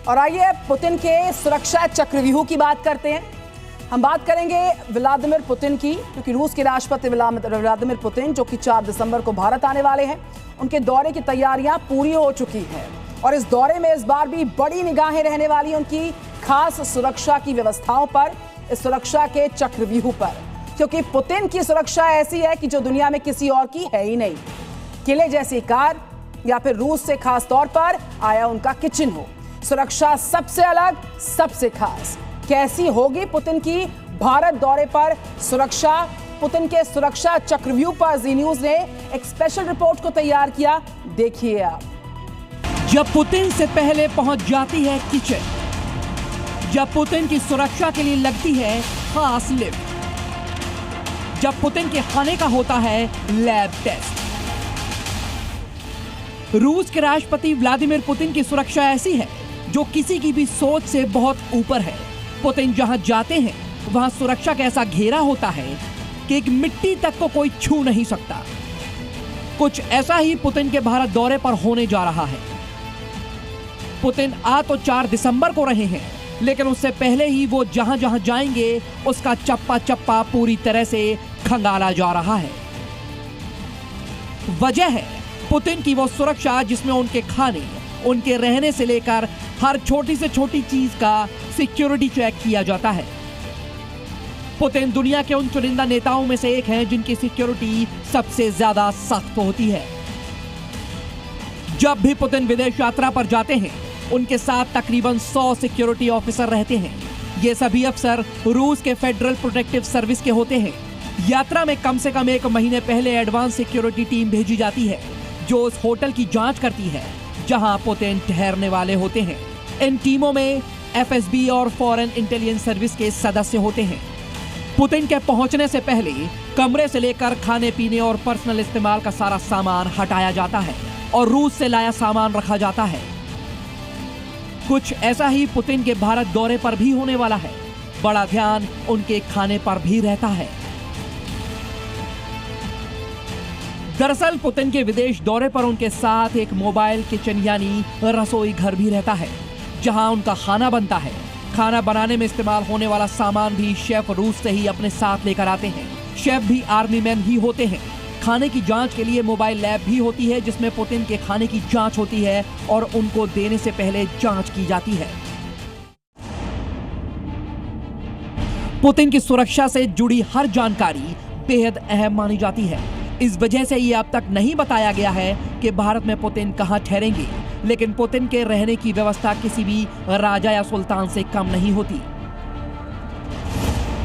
और आइए पुतिन के सुरक्षा चक्रव्यूह की बात करते हैं। हम बात करेंगे व्लादिमीर पुतिन की, क्योंकि रूस के राष्ट्रपति व्लादिमीर पुतिन जो कि 4 दिसंबर को भारत आने वाले हैं, उनके दौरे की तैयारियां पूरी हो चुकी हैं और इस दौरे में इस बार भी बड़ी निगाहें रहने वाली उनकी खास सुरक्षा की व्यवस्थाओं पर, इस सुरक्षा के चक्रव्यूह पर, क्योंकि पुतिन की सुरक्षा ऐसी है कि जो दुनिया में किसी और की है ही नहीं। किले जैसी कार या फिर रूस से खास तौर पर आया उनका किचन हो, सुरक्षा सबसे अलग, सबसे खास। कैसी होगी पुतिन की भारत दौरे पर सुरक्षा? पुतिन के सुरक्षा चक्रव्यूह पर जी न्यूज ने एक स्पेशल रिपोर्ट को तैयार किया, देखिए आप। जब पुतिन से पहले पहुंच जाती है किचन, जब पुतिन की सुरक्षा के लिए लगती है खास लिफ्ट, जब पुतिन के खाने का होता है लैब टेस्ट। रूस के राष्ट्रपति व्लादिमीर पुतिन की सुरक्षा ऐसी है जो किसी की भी सोच से बहुत ऊपर है। पुतिन जहां जाते हैं वहां सुरक्षा का ऐसा घेरा होता है कि एक मिट्टी तक को कोई छू नहीं सकता। कुछ ऐसा ही पुतिन के भारत दौरे पर होने जा रहा है। पुतिन आ तो 4 दिसंबर को रहे हैं, लेकिन उससे पहले ही वो जहां जहां जाएंगे उसका चप्पा चप्पा पूरी तरह से खंगाला जा रहा है। वजह है पुतिन की वो सुरक्षा जिसमें उनके खाने, उनके रहने से लेकर हर छोटी से छोटी चीज का सिक्योरिटी चेक किया जाता है। पुतिन दुनिया के उन चुनिंदा नेताओं में से एक हैं जिनकी सिक्योरिटी सबसे ज्यादा सख्त होती है। जब भी पुतिन विदेश यात्रा पर जाते हैं, उनके साथ तकरीबन 100 सिक्योरिटी ऑफिसर रहते हैं। ये सभी अफसर रूस के फेडरल प्रोटेक्टिव सर्विस के होते हैं। यात्रा में कम से कम 1 महीने पहले एडवांस सिक्योरिटी टीम भेजी जाती है जो उस होटल की जांच करती है जहां पुतिन ठहरने वाले होते हैं। इन टीमों में एफएसबी और फॉरेन इंटेलिजेंस सर्विस के सदस्य होते हैं। पुतिन के पहुंचने से पहले कमरे से लेकर खाने पीने और पर्सनल इस्तेमाल का सारा सामान हटाया जाता है और रूस से लाया सामान रखा जाता है। कुछ ऐसा ही पुतिन के भारत दौरे पर भी होने वाला है। बड़ा ध्यान उनके खाने पर भी रहता है। दरअसल पुतिन के विदेश दौरे पर उनके साथ एक मोबाइल किचन यानी रसोई घर भी रहता है जहां उनका खाना बनता है। खाना बनाने में इस्तेमाल होने वाला सामान भी शेफ रूस से ही अपने साथ लेकर आते हैं। शेफ भी आर्मी मैन ही होते हैं। खाने की जांच के लिए मोबाइल लैब भी होती है जिसमें पुतिन के खाने की जांच होती है और उनको देने से पहले जांच की जाती है। पुतिन की सुरक्षा से जुड़ी हर जानकारी बेहद अहम मानी जाती है। इस वजह से ये अब तक नहीं बताया गया है कि भारत में पुतिन कहां ठहरेंगे, लेकिन पुतिन के रहने की व्यवस्था किसी भी राजा या सुल्तान से कम नहीं होती।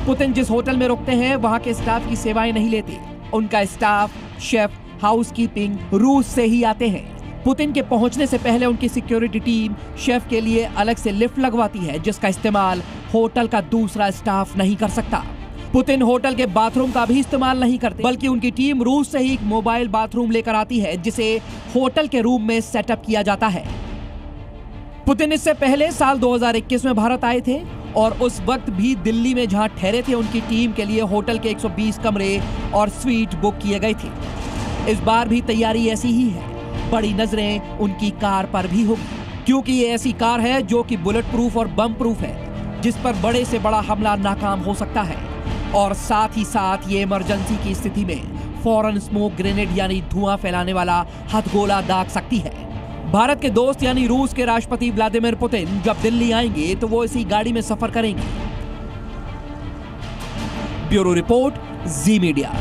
पुतिन जिस होटल में रुकते हैं वहां के स्टाफ की सेवाएं नहीं लेते। उनका स्टाफ, शेफ, हाउसकीपिंग रूस से ही आते हैं। पुतिन के पहुंचने से पहले उनकी सिक्योरिटी टीम शेफ के लिए अलग से लिफ्ट लगवाती है जिसका इस्तेमाल होटल का दूसरा स्टाफ नहीं कर सकता। पुतिन होटल के बाथरूम का भी इस्तेमाल नहीं करते, बल्कि उनकी टीम रूस से ही एक मोबाइल बाथरूम लेकर आती है जिसे होटल के रूम में सेटअप किया जाता है। पुतिन इससे पहले साल 2021 में भारत आए थे और उस वक्त भी दिल्ली में जहां ठहरे थे उनकी टीम के लिए होटल के 120 कमरे और स्वीट बुक किए गए थे। इस बार भी तैयारी ऐसी ही है। बड़ी नजरें उनकी कार पर भी होगी, क्योंकि ये ऐसी कार है जो कि बुलेट प्रूफ और बम प्रूफ है, जिस पर बड़े से बड़ा हमला नाकाम हो सकता है और साथ ही साथ ये इमरजेंसी की स्थिति में फौरन स्मोक ग्रेनेड यानी धुआं फैलाने वाला हथगोला दाग सकती है। भारत के दोस्त यानी रूस के राष्ट्रपति व्लादिमीर पुतिन जब दिल्ली आएंगे तो वो इसी गाड़ी में सफर करेंगे। ब्यूरो रिपोर्ट, जी मीडिया।